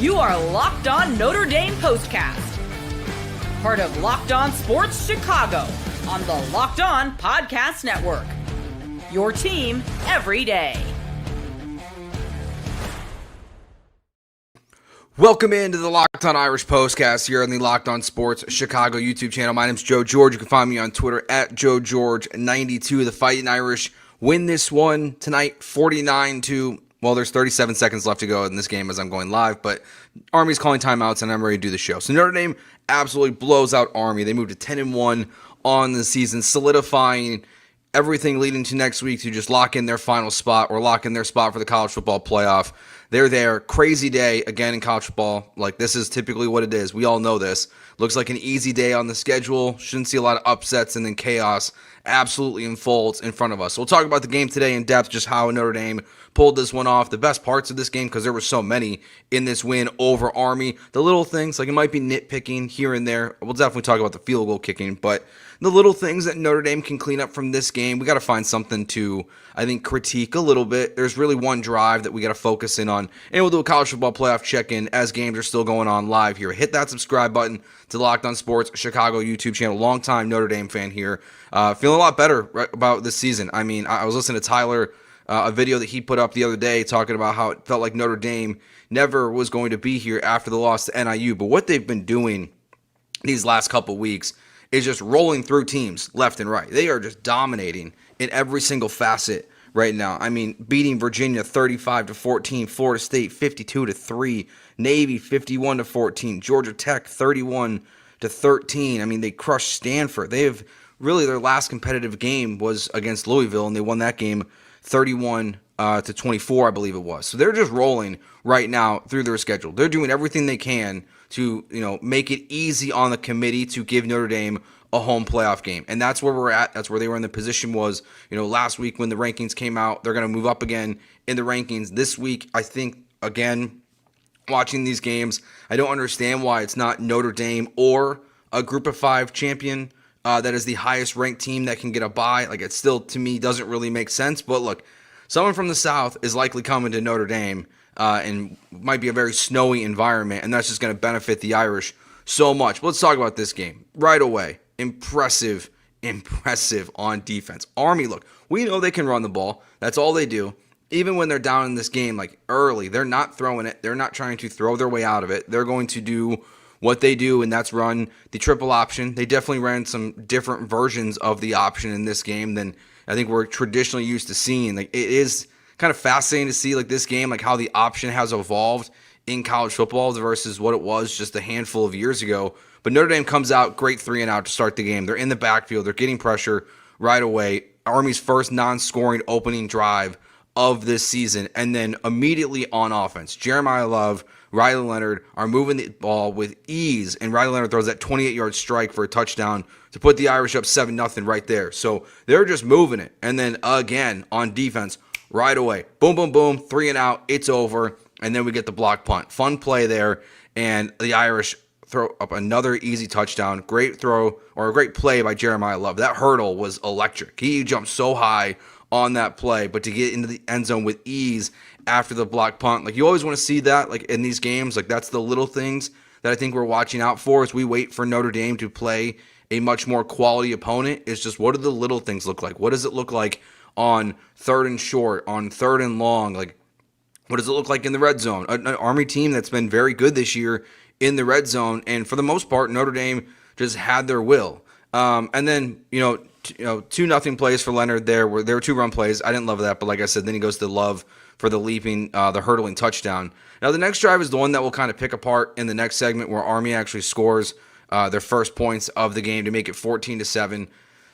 You are Locked On Notre Dame POSTCAST, part of Locked On Sports Chicago on the Locked On Podcast Network. Your team every day. Welcome into the Locked On Irish POSTCAST here on the Locked On Sports Chicago YouTube channel. My name's Joe George. You can find me on Twitter at JoeGeorge92. The Fighting Irish win this one tonight, 49-2. Well, there's 37 seconds left to go in this game as I'm going live, but Army's calling timeouts and I'm ready to do the show. So Notre Dame absolutely blows out Army. They moved to 10-1 on the season, solidifying everything leading to next week to just lock in their final spot or lock in their spot for the college football playoff. They're there. Crazy day again in college football. Like, this is typically what it is. We all know this. Looks like an easy day on the schedule. Shouldn't see a lot of upsets, and then chaos absolutely unfolds in front of us. So we'll talk about the game today in depth, just how Notre Dame pulled this one off, the best parts of this game, because there were so many in this win over Army. The little things, like it might be nitpicking here and there. We'll definitely talk about the field goal kicking, but the little things that Notre Dame can clean up from this game, we got to find something to, I think, critique a little bit. There's really one drive that we got to focus in on, and we'll do a college football playoff check-in as games are still going on live here. Hit that subscribe button to the Locked On Sports Chicago YouTube channel. Longtime Notre Dame fan here. Feeling a lot better about this season. I mean, I was listening to Tyler, a video that he put up the other day talking about how it felt like Notre Dame never was going to be here after the loss to NIU. But what they've been doing these last couple weeks is just rolling through teams left and right. They are just dominating in every single facet right now. I mean, beating Virginia 35-14, Florida State 52-3, Navy 51-14, Georgia Tech 31-13. I mean, they crushed Stanford. They have really, their last competitive game was against Louisville, and they won that game 31-24, I believe it was. So they're just rolling right now through their schedule. They're doing everything they can to, make it easy on the committee to give Notre Dame a home playoff game. And that's where we're at. That's where they were in the position was, last week when the rankings came out. They're going to move up again in the rankings. This week, I think, again, watching these games, I don't understand why it's not Notre Dame or a Group of 5 champion that is the highest ranked team that can get a bye. Like, it still, to me, doesn't really make sense. But look, someone from the South is likely coming to Notre Dame and might be a very snowy environment, and that's just going to benefit the Irish so much. But let's talk about this game right away. Impressive on defense. Army, look, we know they can run the ball. That's all they do. Even when they're down in this game, like early, they're not throwing it. They're not trying to throw their way out of it. They're going to do what they do, and that's run the triple option. They definitely ran some different versions of the option in this game than I think we're traditionally used to seeing. Like, it is kind of fascinating to see, like, this game, like how the option has evolved in college football versus what it was just a handful of years ago. But Notre Dame comes out great 3-and-out to start the game. They're in the backfield. They're getting pressure right away. Army's first non-scoring opening drive of this season, and then immediately on offense, Jeremiah Love, Riley Leonard are moving the ball with ease, and Riley Leonard throws that 28-yard strike for a touchdown to put the Irish up 7-0 right there. So they're just moving it. And then again on defense, right away, boom, boom, boom, 3-and-out, it's over, and then we get the block punt. Fun play there, and the Irish throw up another easy touchdown. Great throw, or a great play by Jeremiah Love. That hurdle was electric. He jumped so high on that play, but to get into the end zone with ease after the block punt, like, you always want to see that, like, in these games. Like, that's the little things that I think we're watching out for as we wait for Notre Dame to play a much more quality opponent. It's just, what do the little things look like? What does it look like on 3rd and short, on 3rd and long? Like, what does it look like in the red zone? An Army team that's been very good this year in the red zone, and for the most part, Notre Dame just had their will. And then, 2-0 plays for Leonard there. There were 2 run plays. I didn't love that, but like I said, then he goes to Love for the the hurdling touchdown. Now, the next drive is the one that we'll kind of pick apart in the next segment, where Army actually scores their first points of the game to make it 14-7.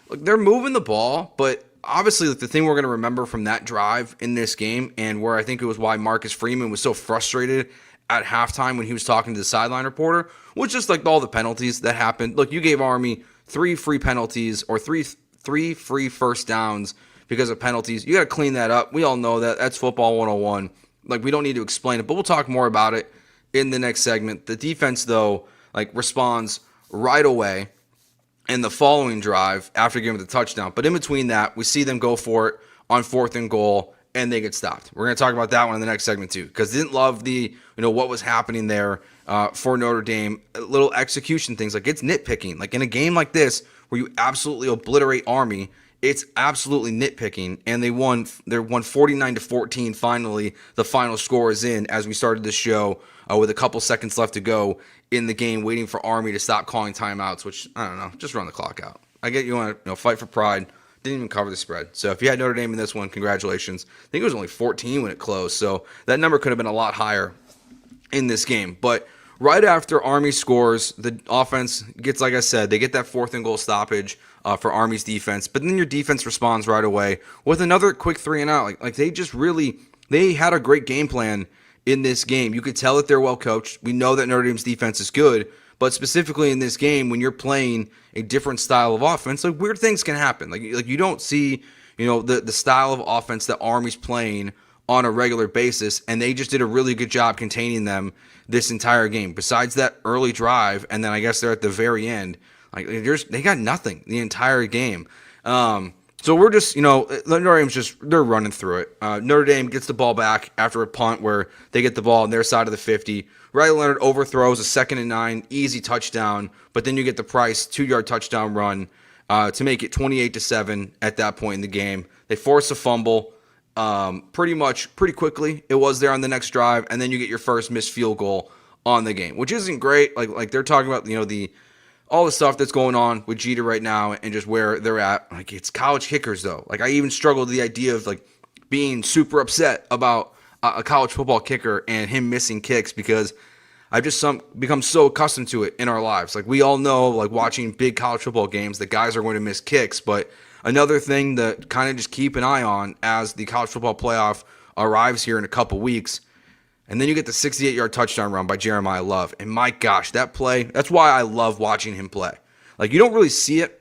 Look, they're moving the ball, but obviously, like, the thing we're going to remember from that drive in this game, and where I think it was why Marcus Freeman was so frustrated at halftime when he was talking to the sideline reporter, was just like all the penalties that happened. Look, you gave Army 3 free penalties, or three free first downs because of penalties. You got to clean that up. We all know that. That's football 101. Like, we don't need to explain it, but we'll talk more about it in the next segment. The defense, though, like, responds right away in the following drive after giving the touchdown. But in between that, we see them go for it on 4th and goal, and they get stopped. We're going to talk about that one in the next segment too, because didn't love the, what was happening there for Notre Dame. Little execution things, like it's nitpicking. Like in a game like this where you absolutely obliterate Army, it's absolutely nitpicking, and they won 49-14. Finally, the final score is in as we started this show with a couple seconds left to go in the game, waiting for Army to stop calling timeouts, which, I don't know, just run the clock out. I get you want to fight for pride. Didn't even cover the spread. So if you had Notre Dame in this one, congratulations. I think it was only 14 when it closed, so that number could have been a lot higher in this game. But right after Army scores, the offense gets, like I said, they get that 4th and goal stoppage for Army's defense. But then your defense responds right away with another quick 3 and out. Like they just really, they had a great game plan in this game. You could tell that they're well coached. We know that Notre Dame's defense is good. But specifically in this game, when you're playing a different style of offense, like weird things can happen. Like you don't see, the style of offense that Army's playing on a regular basis, and they just did a really good job containing them this entire game. Besides that early drive, and then I guess they're at the very end, like they got nothing the entire game. So we're just, Notre Dame's just, they're running through it. Notre Dame gets the ball back after a punt where they get the ball on their side of the 50. Riley Leonard overthrows a 2nd and 9, easy touchdown, but then you get the Price 2-yard touchdown run to make it 28-7 at that point in the game. They force a fumble pretty quickly. It was there on the next drive, and then you get your first missed field goal on the game, which isn't great. Like they're talking about, all the stuff that's going on with Jeter right now and just where they're at. Like it's college kickers though. Like I even struggled with the idea of like being super upset about a college football kicker and him missing kicks, because I've just become so accustomed to it in our lives. Like we all know, like watching big college football games, that guys are going to miss kicks. But another thing that kind of just keep an eye on as the college football playoff arrives here in a couple weeks. And then you get the 68-yard touchdown run by Jeremiah Love. And my gosh, that play, that's why I love watching him play. Like you don't really see it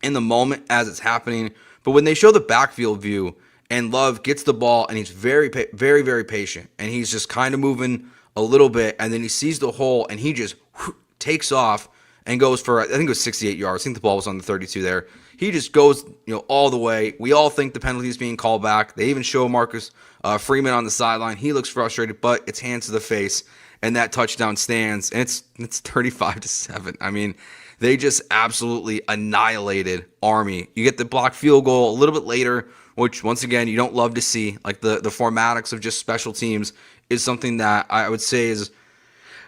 in the moment as it's happening, but when they show the backfield view and Love gets the ball and he's very, very, very patient, and he's just kind of moving a little bit, and then he sees the hole and he just takes off and goes for, I think it was 68 yards. I think the ball was on the 32 there. He just goes, all the way. We all think the penalty is being called back. They even show Marcus Freeman on the sideline. He looks frustrated, but it's hands to the face, and that touchdown stands. And it's 35-7. I mean, they just absolutely annihilated Army. You get the blocked field goal a little bit later, which once again you don't love to see. Like the formatics of just special teams is something that I would say is,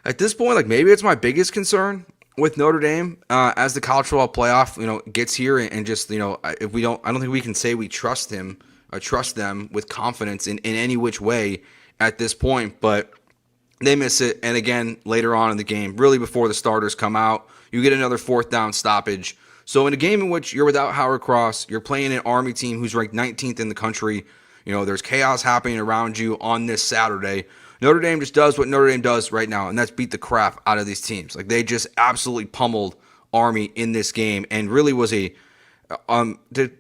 at this point, like maybe it's my biggest concern with Notre Dame as the college football playoff, gets here, and just, if we don't, I don't think we can say we trust them with confidence in any which way at this point, but they miss it. And again, later on in the game, really before the starters come out, you get another 4th down stoppage. So in a game in which you're without Howard Cross, you're playing an Army team who's ranked 19th in the country, there's chaos happening around you on this Saturday. Notre Dame just does what Notre Dame does right now, and that's beat the crap out of these teams. Like they just absolutely pummeled Army in this game, and really was the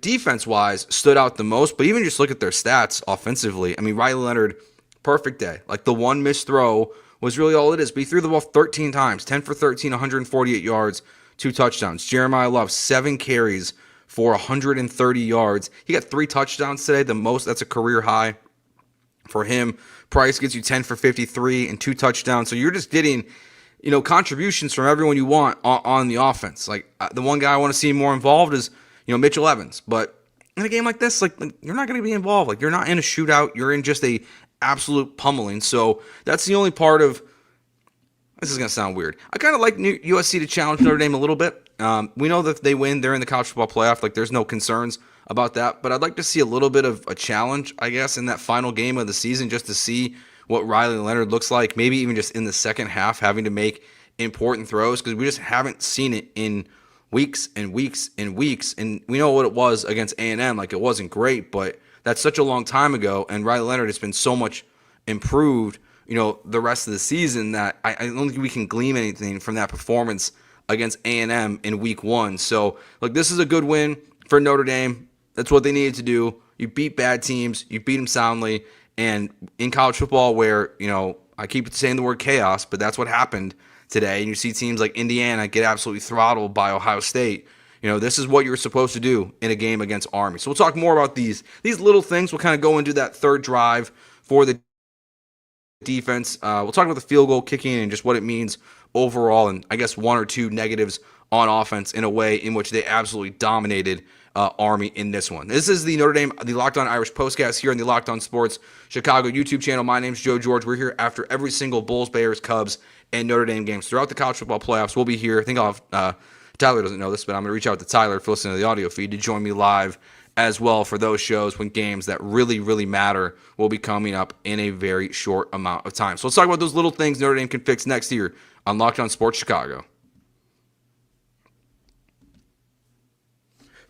defense-wise stood out the most. But even just look at their stats offensively. I mean, Riley Leonard, perfect day. Like the one missed throw was really all it is. But he threw the ball 13 times, 10 for 13, 148 yards, 2 touchdowns. Jeremiah Love, 7 carries for 130 yards. He got 3 touchdowns today, the most. That's a career high for him. Price gets you 10 for 53 and 2 touchdowns. So you're just getting, contributions from everyone you want on the offense. Like the one guy I want to see more involved is, Mitchell Evans. But in a game like this, like you're not going to be involved. Like you're not in a shootout. You're in just a absolute pummeling. So that's the only part of, this is going to sound weird. I kind of like USC to challenge Notre Dame a little bit. We know that if they win, they're in the college football playoff. Like there's no concerns about that, but I'd like to see a little bit of a challenge, I guess, in that final game of the season, just to see what Riley Leonard looks like, maybe even just in the second half having to make important throws, because we just haven't seen it in weeks and weeks and weeks, and we know what it was against A&M. Like it wasn't great, but that's such a long time ago, and Riley Leonard has been so much improved, the rest of the season, that I don't think we can glean anything from that performance against A&M in week 1. So, look, this is a good win for Notre Dame. That's what they needed to do. You beat bad teams. You beat them soundly. And in college football where, I keep saying the word chaos, but that's what happened today. And you see teams like Indiana get absolutely throttled by Ohio State. This is what you're supposed to do in a game against Army. So we'll talk more about these little things. We'll kind of go into that third drive for the defense. We'll talk about the field goal kicking and just what it means overall, and I guess one or two negatives on offense in a way in which they absolutely dominated Army in this one. This is the Notre Dame, the Locked On Irish postcast here on the Locked On Sports Chicago YouTube channel. My name's Joe George. We're here after every single Bulls, Bears, Cubs, and Notre Dame games throughout the college football playoffs. We'll be here. I think I'll have Tyler doesn't know this, but I'm going to reach out to Tyler for listening to the audio feed to join me live as well for those shows when games that really, really matter will be coming up in a very short amount of time. So let's talk about those little things Notre Dame can fix next year on Locked On Sports Chicago.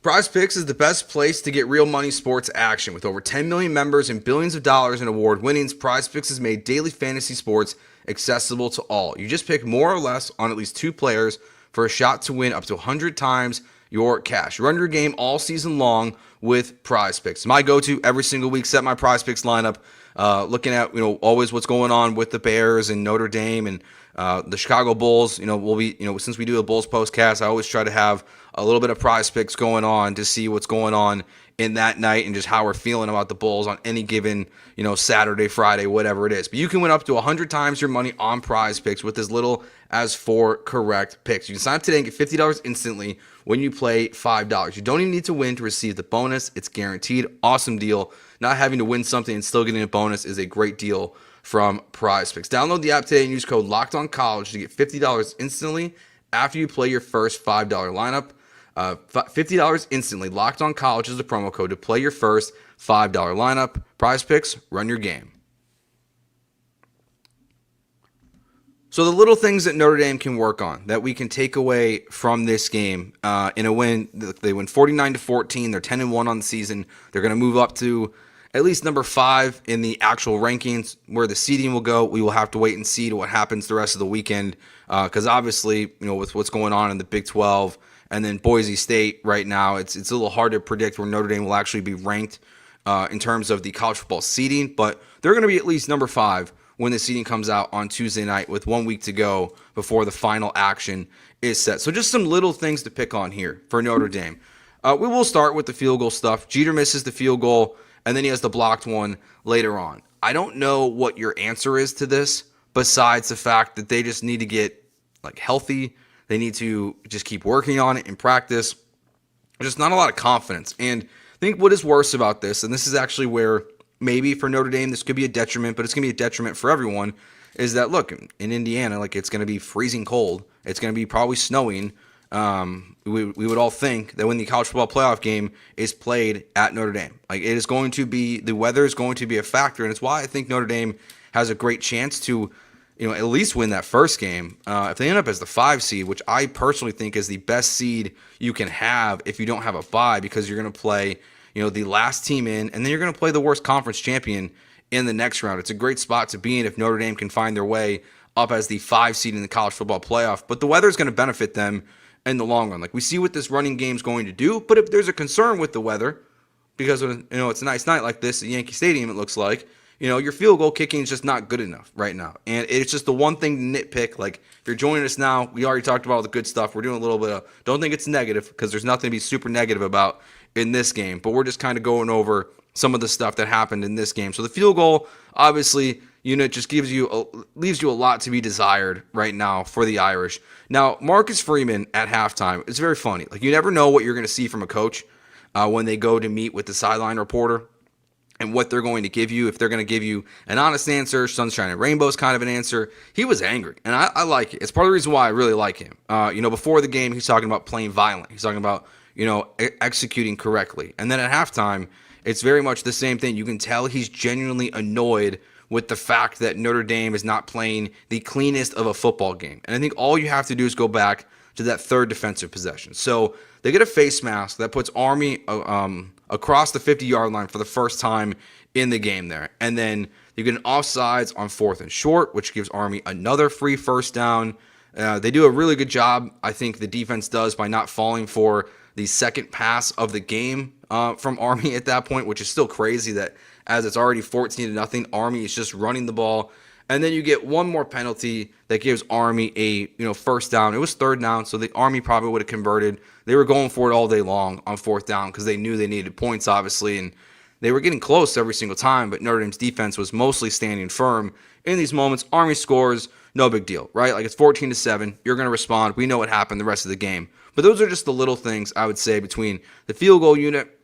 PrizePicks is the best place to get real money sports action. With over 10 million members and billions of dollars in award winnings, PrizePicks has made daily fantasy sports accessible to all. You just pick more or less on at least two players for a shot to win up to 100 times your cash. Run your game all season long with PrizePicks. My go-to every single week, set my PrizePicks lineup, looking at always what's going on with the Bears and Notre Dame and the Chicago Bulls. We'll be since we do a Bulls postcast, I always try to have a little bit of PrizePicks going on to see what's going on in that night and just how we're feeling about the Bulls on any given Saturday, Friday, whatever it is. But you can win up to 100 times your money on PrizePicks with as little as 4 correct picks. You can sign up today and get $50 instantly when you play $5. You don't even need to win to receive the bonus. It's guaranteed. Awesome deal. Not having to win something and still getting a bonus is a great deal from PrizePicks. Download the app today and use code LOCKEDONCollege to get $50 instantly after you play your first $5 lineup. $50 instantly. Locked On College is the promo code to play your first $5 lineup. PrizePicks, run your game. So the little things that Notre Dame can work on, that we can take away from this game in a win, they win 49-14. They're 10-1 on the season. They're going to move up to at least number 5 in the actual rankings. Where the seeding will go, we will have to wait and see to what happens the rest of the weekend. Because obviously, with what's going on in the Big 12 and then Boise State right now, it's a little hard to predict where Notre Dame will actually be ranked in terms of the college football seeding. But they're going to be at least number 5 when the seeding comes out on Tuesday night with 1 week to go before the final action is set. So just some little things to pick on here for Notre Dame. We will start with the field goal stuff. Jeter misses the field goal, and then he has the blocked one later on. I don't know what your answer is to this besides the fact that they just need to get healthy. They need to just keep working on it in practice. There's just not a lot of confidence. And I think what is worse about this, and this is actually where maybe for Notre Dame this could be a detriment, but it's going to be a detriment for everyone, is that, look, in Indiana, it's going to be freezing cold. It's going to be probably snowing. We would all think that when the college football playoff game is played at Notre Dame, the weather is going to be a factor, and it's why I think Notre Dame has a great chance to at least win that first game. If they end up as the 5 seed, which I personally think is the best seed you can have if you don't have a bye, because you're going to play the last team in, and then you're going to play the worst conference champion in the next round. It's a great spot to be in if Notre Dame can find their way up as the 5 seed in the college football playoff. But the weather is going to benefit them in the long run. We see what this running game is going to do, but if there's a concern with the weather, because it's a nice night like this at Yankee Stadium, it looks like, your field goal kicking is just not good enough right now. And it's just the one thing to nitpick. If you're joining us now, we already talked about all the good stuff. We're doing a little bit of, don't think it's negative, because there's nothing to be super negative about in this game. But we're just kind of going over some of the stuff that happened in this game. So the field goal, obviously, just leaves you a lot to be desired right now for the Irish. Now, Marcus Freeman at halftime, it's very funny. You never know what you're going to see from a coach when they go to meet with the sideline reporter, and what they're going to give you. If they're going to give you an honest answer, sunshine and rainbows kind of an answer. He was angry, and I like it. It's part of the reason why I really like him. Before the game, he's talking about playing violent. He's talking about, executing correctly. And then at halftime, it's very much the same thing. You can tell he's genuinely annoyed with the fact that Notre Dame is not playing the cleanest of a football game. And I think all you have to do is go back to that third defensive possession. So they get a face mask that puts Army across the 50-yard line for the first time in the game there. And then you get an offsides on 4th and short, which gives Army another free first down. They do a really good job, I think the defense does, by not falling for the second pass of the game from Army at that point, which is still crazy that as it's already 14-0, Army is just running the ball And then you get one more penalty that gives Army a first down. It was third down, so the Army probably would have converted. They were going for it all day long on fourth down because they knew they needed points, obviously, and they were getting close every single time, but Notre Dame's defense was mostly standing firm. In these moments, Army scores, no big deal, right? Like it's 14-7. You're going to respond. We know what happened the rest of the game. But those are just the little things I would say between the field goal unit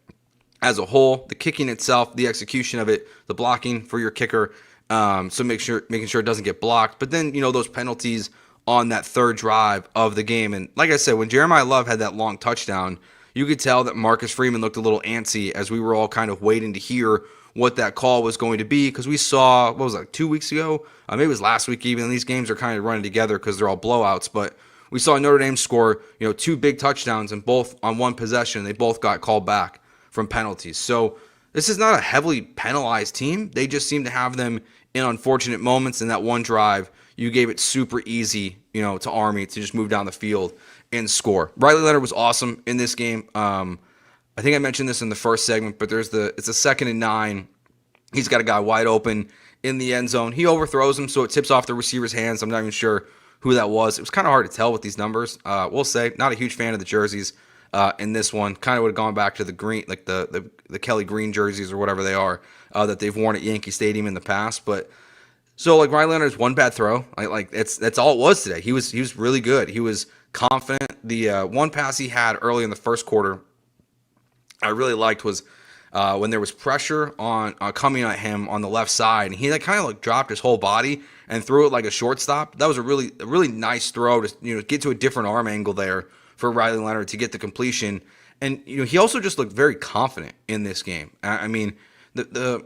as a whole, the kicking itself, the execution of it, the blocking for your kicker, so making sure it doesn't get blocked. But then, those penalties on that third drive of the game. And like I said, when Jeremiah Love had that long touchdown, you could tell that Marcus Freeman looked a little antsy as we were all kind of waiting to hear what that call was going to be, because we saw, 2 weeks ago? Maybe it was last week even. These games are kind of running together because they're all blowouts, but we saw Notre Dame score, 2 big touchdowns, and both on one possession. They both got called back from penalties. So this is not a heavily penalized team. They just seem to have them in unfortunate moments. In that one drive, you gave it super easy, to Army to just move down the field and score. Riley Leonard was awesome in this game. I think I mentioned this in the first segment, but it's a 2nd and 9. He's got a guy wide open in the end zone. He overthrows him, so it tips off the receiver's hands. I'm not even sure who that was. It was kind of hard to tell with these numbers. We'll say, not a huge fan of the jerseys in this one. Kind of would have gone back to the green, like the Kelly Green jerseys or whatever they are that they've worn at Yankee Stadium in the past. But so like Riley Leonard's one bad throw. Like that's all it was today. He was really good. He was confident. The one pass he had early in the first quarter I really liked was when there was pressure on coming at him on the left side, and he kind of dropped his whole body and threw it like a shortstop. That was a really nice throw to get to a different arm angle there for Riley Leonard to get the completion. And he also just looked very confident in this game. I mean, the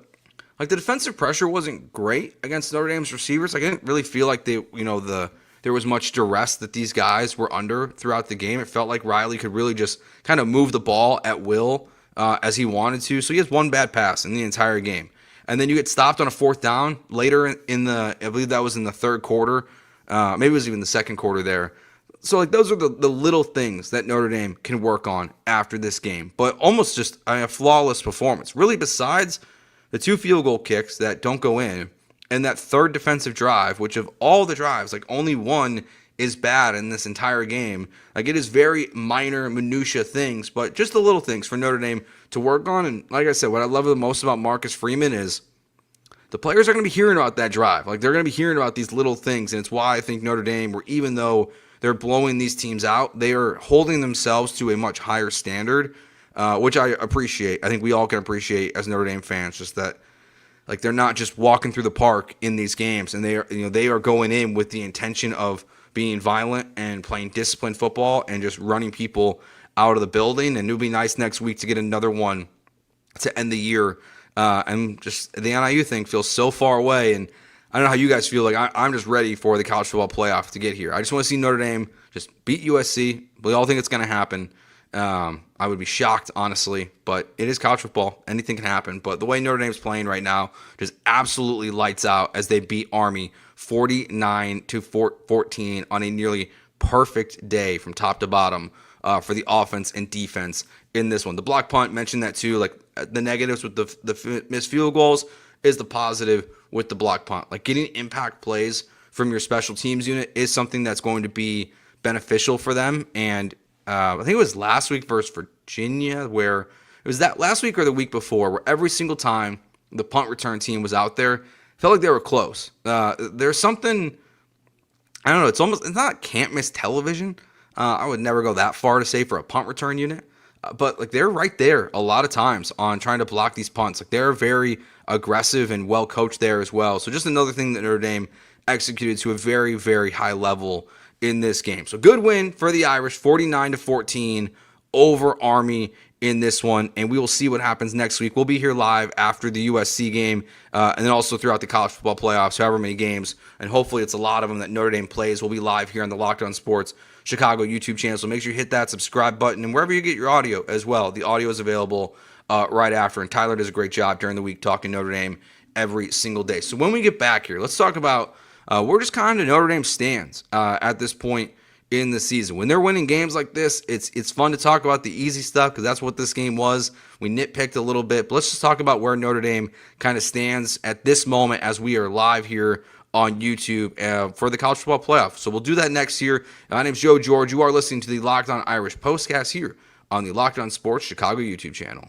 defensive pressure wasn't great against Notre Dame's receivers. I didn't really feel like there was much duress that these guys were under throughout the game. It felt like Riley could really just kind of move the ball at will as he wanted to. So he has one bad pass in the entire game. And then you get stopped on a fourth down later in I believe that was in the third quarter. Maybe it was even the second quarter there. So those are the little things that Notre Dame can work on after this game. But almost just a flawless performance. Really, besides the 2 field goal kicks that don't go in, and that third defensive drive, which of all the drives, only one is bad in this entire game. It is very minor, minutia things, but just the little things for Notre Dame to work on. And like I said, what I love the most about Marcus Freeman is the players are going to be hearing about that drive. They're going to be hearing about these little things, and it's why I think Notre Dame, even though they're blowing these teams out, they are holding themselves to a much higher standard, which I appreciate. I think we all can appreciate as Notre Dame fans, just that they're not just walking through the park in these games, and they are going in with the intention of being violent and playing disciplined football and just running people out of the building. And it'll be nice next week to get another one to end the year. And just the NIU thing feels so far away, and I don't know how you guys feel. I'm just ready for the college football playoff to get here. I just want to see Notre Dame just beat USC. We all think it's going to happen. I would be shocked, honestly, but it is college football. Anything can happen. But the way Notre Dame's playing right now just absolutely lights out as they beat Army 49-14 on a nearly perfect day from top to bottom for the offense and defense in this one. The block punt, mentioned that too. The negatives with the missed field goals is the positive with the block punt. Getting impact plays from your special teams unit is something that's going to be beneficial for them. And I think it was last week versus Virginia, where it was that last week or the week before, where every single time the punt return team was out there, felt like they were close. There's something, I don't know, it's not can't miss television. I would never go that far to say for a punt return unit, but they're right there a lot of times on trying to block these punts. They're very aggressive and well coached there as well. So just another thing that Notre Dame executed to a very, very high level in this game. So good win for the Irish, 49-14 over Army in this one, and we will see what happens next week. We'll be here live after the USC game, and then also throughout the college football playoffs, however many games, and hopefully it's a lot of them that Notre Dame plays. We'll be live here on the Locked On Sports Chicago YouTube channel, so make sure you hit that subscribe button, and wherever you get your audio as well, the audio is available right after, and Tyler does a great job during the week talking Notre Dame every single day. So when we get back here, let's talk about where just kind of Notre Dame stands at this point in the season. When they're winning games like this, it's fun to talk about the easy stuff because that's what this game was. We nitpicked a little bit, but let's just talk about where Notre Dame kind of stands at this moment as we are live here on YouTube for the college football playoff. So we'll do that next year. My name's Joe George. You are listening to the Locked On Irish postcast here on the Locked On Sports Chicago YouTube channel.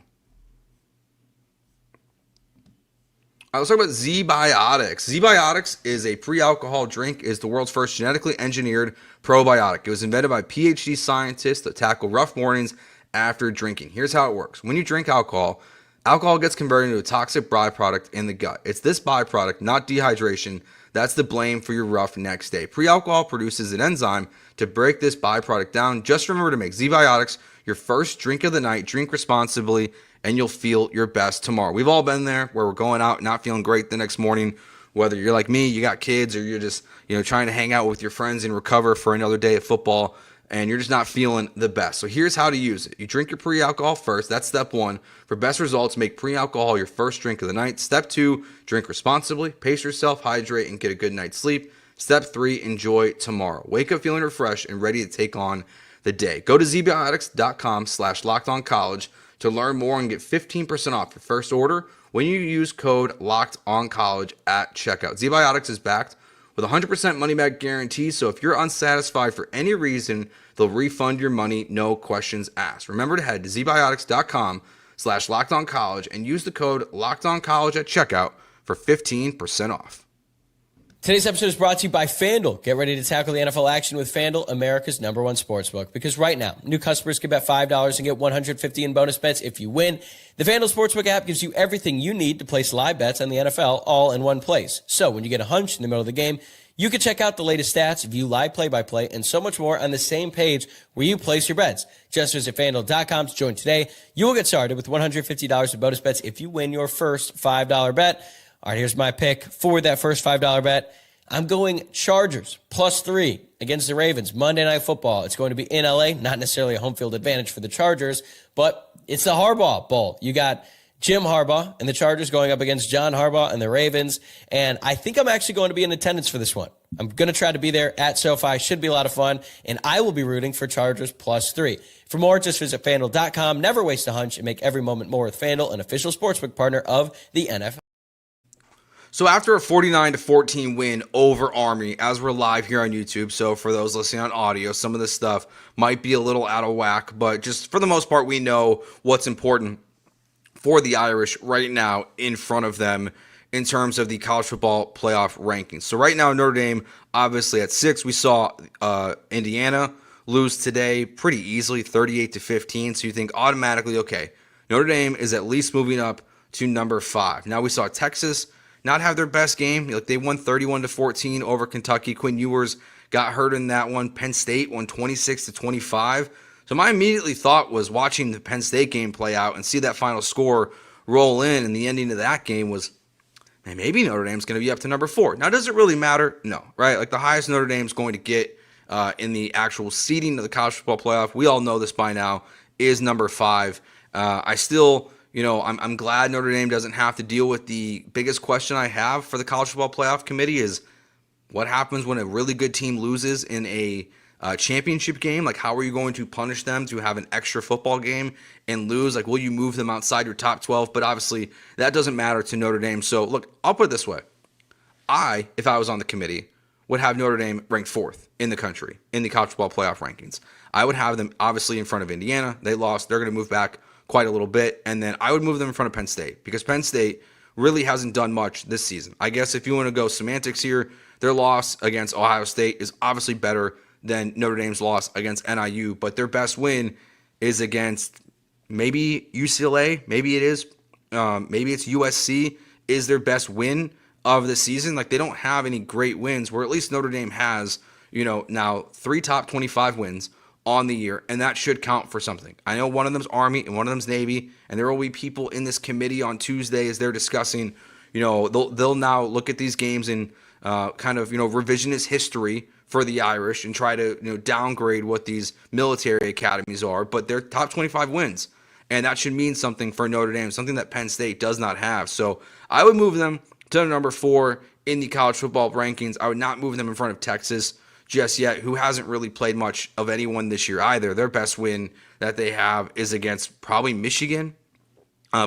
All right, let's talk about ZBiotics. ZBiotics is a pre-alcohol drink, is the world's first genetically engineered probiotic. It was invented by PhD scientists to tackle rough mornings after drinking. Here's how it works. When you drink alcohol, alcohol gets converted into a toxic byproduct in the gut. It's this byproduct, not dehydration, that's the blame for your rough next day. Pre-alcohol produces an enzyme to break this byproduct down. Just remember to make ZBiotics your first drink of the night. Drink responsibly, and you'll feel your best tomorrow. We've all been there where we're going out not feeling great the next morning, whether you're like me, you got kids, or you're just trying to hang out with your friends and recover for another day of football, and you're just not feeling the best. So here's how to use it. You drink your pre-alcohol first. That's step one. For best results, make pre-alcohol your first drink of the night. Step two, drink responsibly. Pace yourself, hydrate, and get a good night's sleep. Step three, enjoy tomorrow. Wake up feeling refreshed and ready to take on the day. Go to ZBiotics.com/LockedOnCollege to learn more and get 15% off your first order when you use code LOCKEDONCollege at checkout. ZBiotics is backed with a 100% money-back guarantee, so if you're unsatisfied for any reason, they'll refund your money, no questions asked. Remember to head to ZBiotics.com/LockedOnCollege and use the code LOCKEDONCollege at checkout for 15% off. Today's episode is brought to you by FanDuel. Get ready to tackle the NFL action with FanDuel, America's #1 sportsbook. Because right now, new customers can bet $5 and get $150 in bonus bets if you win. The FanDuel Sportsbook app gives you everything you need to place live bets on the NFL all in one place. So when you get a hunch in the middle of the game, you can check out the latest stats, view live play-by-play, and so much more on the same page where you place your bets. Just visit FanDuel.com to join today. You will get started with $150 in bonus bets if you win your first $5 bet. All right, here's my pick for that first $5 bet. I'm going Chargers +3 against the Ravens. Monday Night Football. It's going to be in LA. Not necessarily a home field advantage for the Chargers, but it's the Harbaugh Bowl. You got Jim Harbaugh and the Chargers going up against John Harbaugh and the Ravens. And I think I'm actually going to be in attendance for this one. I'm going to try to be there at SoFi. Should be a lot of fun. And I will be rooting for Chargers +3. For more, just visit FanDuel.com. Never waste a hunch and make every moment more with FanDuel, an official sportsbook partner of the NFL. So after a 49-14 win over Army, as we're live here on YouTube, so for those listening on audio, some of this stuff might be a little out of whack, but just for the most part, we know what's important for the Irish right now in front of them in terms of the college football playoff rankings. So right now, Notre Dame, obviously at 6, we saw Indiana lose today pretty easily, 38-15. So you think automatically, okay, Notre Dame is at least moving up to number 5. Now we saw Texas not have their best game. Like, they won 31-14 over Kentucky. Quinn Ewers got hurt in that one. Penn State won 26-25. So my immediately thought was, watching the Penn State game play out and see that final score roll in, and the ending of that game was, man, maybe Notre Dame's going to be up to number 4. Now, does it really matter? No, right? Like, the highest Notre Dame's going to get in the actual seeding of the college football playoff, we all know this by now, is number 5. I still, I'm glad Notre Dame doesn't have to deal with the biggest question I have for the college football playoff committee is what happens when a really good team loses in a championship game. Like, how are you going to punish them to have an extra football game and lose? Like, will you move them outside your top 12? But obviously, that doesn't matter to Notre Dame. So, look, I'll put it this way. If I was on the committee, would have Notre Dame ranked 4th in the country in the college football playoff rankings. I would have them, obviously, in front of Indiana. They lost. They're going to move back quite a little bit. And then I would move them in front of Penn State because Penn State really hasn't done much this season. I guess if you want to go semantics here, their loss against Ohio State is obviously better than Notre Dame's loss against NIU, but their best win is against maybe UCLA, maybe it is, maybe it's USC is their best win of the season. Like, they don't have any great wins, where at least Notre Dame has, now 3 top 25 wins on the year, and that should count for something. I know one of them's Army and one of them's Navy, and there will be people in this committee on Tuesday as they're discussing, they'll now look at these games in revisionist history for the Irish and try to downgrade what these military academies are, but they're top 25 wins, and that should mean something for Notre Dame, something that Penn State does not have. So I would move them to number 4 in the college football rankings. I would not move them in front of Texas just yet, who hasn't really played much of anyone this year either. Their best win that they have is against probably Michigan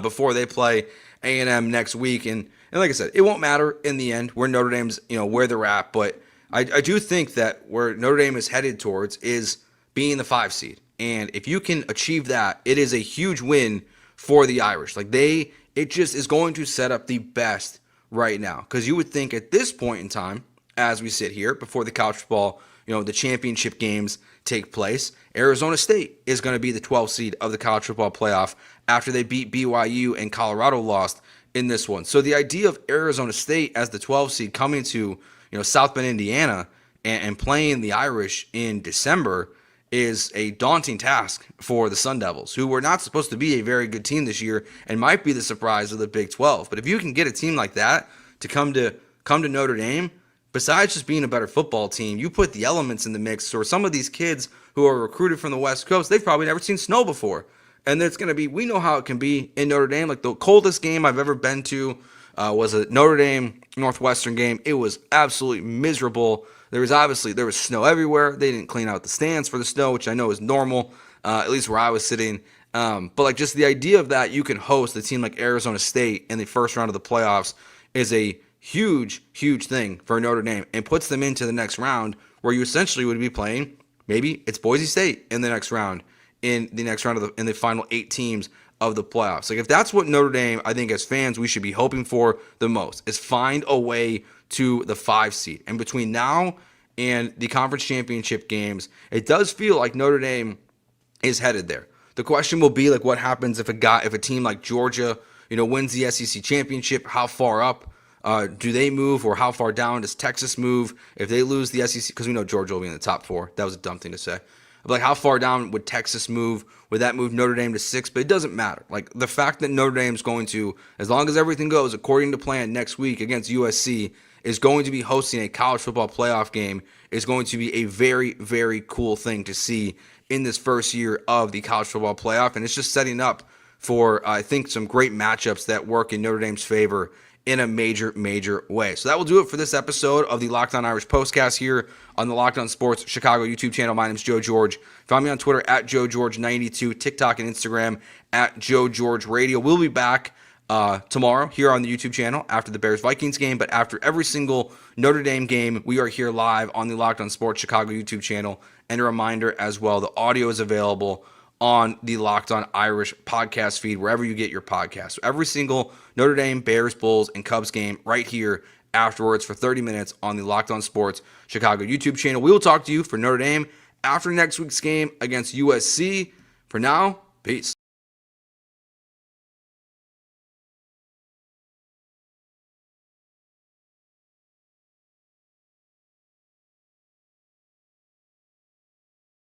before they play A&M next week. And like I said, it won't matter in the end where Notre Dame's, where they're at. But I do think that where Notre Dame is headed towards is being the 5 seed. And if you can achieve that, it is a huge win for the Irish. It just is going to set up the best right now. Because you would think at this point in time, as we sit here before the college football, the championship games take place, Arizona State is going to be the 12th seed of the college football playoff after they beat BYU and Colorado lost in this one. So the idea of Arizona State as the 12th seed coming to, South Bend, Indiana and playing the Irish in December is a daunting task for the Sun Devils, who were not supposed to be a very good team this year and might be the surprise of the Big 12. But if you can get a team like that to come to Notre Dame, besides just being a better football team, you put the elements in the mix. Or some of these kids who are recruited from the West Coast, they've probably never seen snow before. And it's going to be, we know how it can be in Notre Dame. Like the coldest game I've ever been to was a Notre Dame Northwestern game. It was absolutely miserable. There was snow everywhere. They didn't clean out the stands for the snow, which I know is normal, at least where I was sitting. But just the idea of that, you can host a team like Arizona State in the first round of the playoffs is a huge, huge thing for Notre Dame and puts them into the next round where you essentially would be playing, maybe it's Boise State in the next round, in the final 8 teams of the playoffs. If that's what Notre Dame, I think as fans, we should be hoping for the most, is find a way to the 5 seed. And between now and the conference championship games, it does feel like Notre Dame is headed there. The question will be what happens if a team like Georgia, wins the SEC championship, how far up do they move, or how far down does Texas move if they lose the SEC? Because we know Georgia will be in the top 4. That was a dumb thing to say. But how far down would Texas move? Would that move Notre Dame to 6? But it doesn't matter. The fact that Notre Dame's going to, as long as everything goes according to plan next week against USC, is going to be hosting a college football playoff game is going to be a very, very cool thing to see in this first year of the college football playoff. And it's just setting up for, I think, some great matchups that work in Notre Dame's favor in a major, major way. So that will do it for this episode of the Locked On Irish Postcast here on the Locked On Sports Chicago YouTube channel. My name is Joe George. Find me on Twitter at JoeGeorge92, TikTok and Instagram at JoeGeorgeRadio. We'll be back tomorrow here on the YouTube channel after the Bears-Vikings game, but after every single Notre Dame game, we are here live on the Locked On Sports Chicago YouTube channel. And a reminder as well, the audio is available on the Locked On Irish podcast feed, wherever you get your podcasts. So every single Notre Dame, Bears, Bulls, and Cubs game right here afterwards for 30 minutes on the Locked On Sports Chicago YouTube channel. We will talk to you for Notre Dame after next week's game against USC. For now, peace.